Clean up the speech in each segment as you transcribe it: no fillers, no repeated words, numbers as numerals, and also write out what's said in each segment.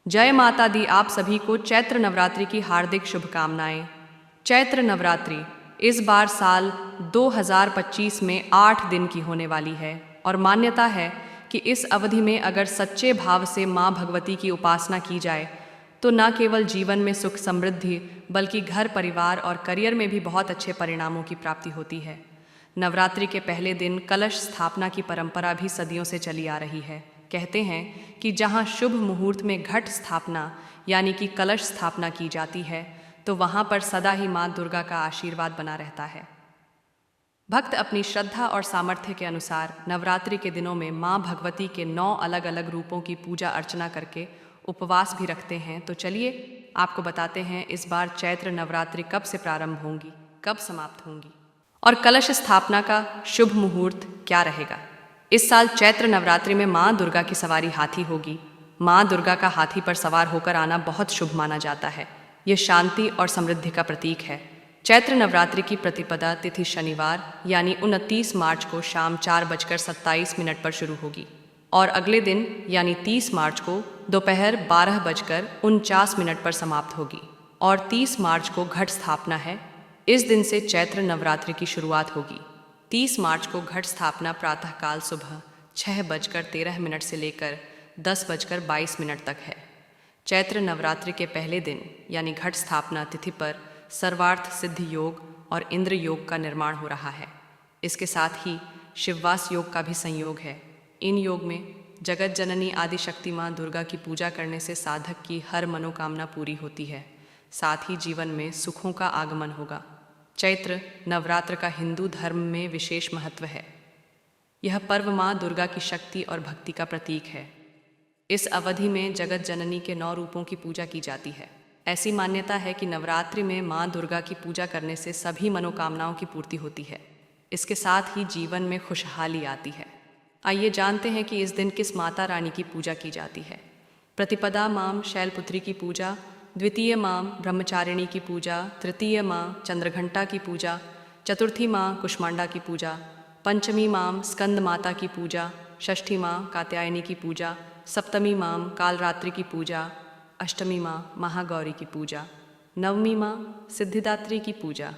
जय माता दी। आप सभी को चैत्र नवरात्रि की हार्दिक शुभकामनाएं। चैत्र नवरात्रि इस बार साल 2025 में 8 दिन की होने वाली है और मान्यता है कि इस अवधि में अगर सच्चे भाव से माँ भगवती की उपासना की जाए तो न केवल जीवन में सुख समृद्धि बल्कि घर परिवार और करियर में भी बहुत अच्छे परिणामों की प्राप्ति होती है। नवरात्रि के पहले दिन कलश स्थापना की परंपरा भी सदियों से चली आ रही है। कहते हैं कि जहाँ शुभ मुहूर्त में घट स्थापना यानी कि कलश स्थापना की जाती है तो वहाँ पर सदा ही माँ दुर्गा का आशीर्वाद बना रहता है। भक्त अपनी श्रद्धा और सामर्थ्य के अनुसार नवरात्रि के दिनों में माँ भगवती के 9 अलग अलग रूपों की पूजा अर्चना करके उपवास भी रखते हैं। तो चलिए आपको बताते हैं इस बार चैत्र नवरात्रि कब से प्रारंभ होंगी, कब समाप्त होंगी और कलश स्थापना का शुभ मुहूर्त क्या रहेगा। इस साल चैत्र नवरात्रि में माँ दुर्गा की सवारी हाथी होगी। माँ दुर्गा का हाथी पर सवार होकर आना बहुत शुभ माना जाता है। यह शांति और समृद्धि का प्रतीक है। चैत्र नवरात्रि की प्रतिपदा तिथि शनिवार यानी 29 मार्च को शाम 4:27 पर शुरू होगी और अगले दिन यानी 30 मार्च को दोपहर 12:49 पर समाप्त होगी और 30 मार्च को घट स्थापना है। इस दिन से चैत्र नवरात्रि की शुरुआत होगी। 30 मार्च को घट स्थापना प्रातःकाल सुबह 6:13 से लेकर 10:22 तक है। चैत्र नवरात्रि के पहले दिन यानी घट स्थापना तिथि पर सर्वार्थ सिद्धि योग और इंद्र योग का निर्माण हो रहा है। इसके साथ ही शिववास योग का भी संयोग है। इन योग में जगत जननी आदि शक्ति माँ दुर्गा की पूजा करने से साधक की हर मनोकामना पूरी होती है। साथ ही जीवन में सुखों का आगमन होगा। चैत्र नवरात्र का हिंदू धर्म में विशेष महत्व है। यह पर्व माँ दुर्गा की शक्ति और भक्ति का प्रतीक है। इस अवधि में जगत जननी के 9 रूपों की पूजा की जाती है। ऐसी मान्यता है कि नवरात्रि में माँ दुर्गा की पूजा करने से सभी मनोकामनाओं की पूर्ति होती है। इसके साथ ही जीवन में खुशहाली आती है। आइए जानते हैं कि इस दिन किस माता रानी की पूजा की जाती है। प्रतिपदा माँ शैलपुत्री की पूजा, द्वितीय माँ ब्रह्मचारिणी की पूजा, तृतीय माँ चंद्रघंटा की पूजा, चतुर्थी माँ कुष्मांडा की पूजा, पंचमी माँ स्कंद माता की पूजा, षष्ठी माँ कात्यायनी की पूजा, सप्तमी माँ कालरात्रि की पूजा, अष्टमी माँ महागौरी की पूजा, नवमी माँ सिद्धिदात्री की पूजा।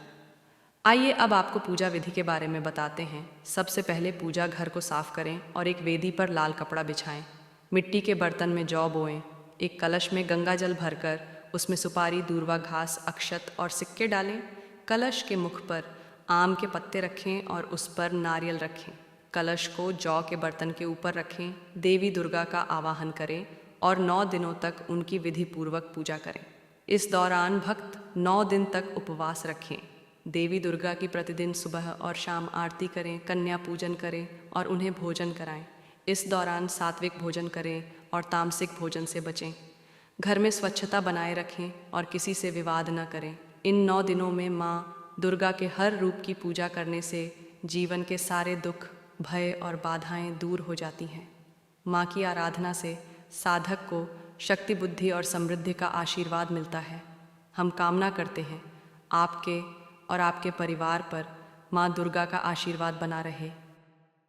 आइए अब आपको पूजा विधि के बारे में बताते हैं। सबसे पहले पूजा घर को साफ करें और एक वेदी पर लाल कपड़ा बिछाएं। मिट्टी के बर्तन में जौ बोएं। एक कलश में गंगा जल भरकर उसमें सुपारी, दूर्वा घास, अक्षत और सिक्के डालें। कलश के मुख पर आम के पत्ते रखें और उस पर नारियल रखें। कलश को जौ के बर्तन के ऊपर रखें। देवी दुर्गा का आवाहन करें और 9 दिनों तक उनकी विधि पूर्वक पूजा करें। इस दौरान भक्त 9 दिन तक उपवास रखें। देवी दुर्गा की प्रतिदिन सुबह और शाम आरती करें, कन्या पूजन करें और उन्हें भोजन कराएं। इस दौरान सात्विक भोजन करें और तामसिक भोजन से बचें। घर में स्वच्छता बनाए रखें और किसी से विवाद न करें। इन 9 दिनों में माँ दुर्गा के हर रूप की पूजा करने से जीवन के सारे दुख, भय और बाधाएं दूर हो जाती हैं। माँ की आराधना से साधक को शक्ति, बुद्धि और समृद्धि का आशीर्वाद मिलता है। हम कामना करते हैं आपके और आपके परिवार पर माँ दुर्गा का आशीर्वाद बना रहे।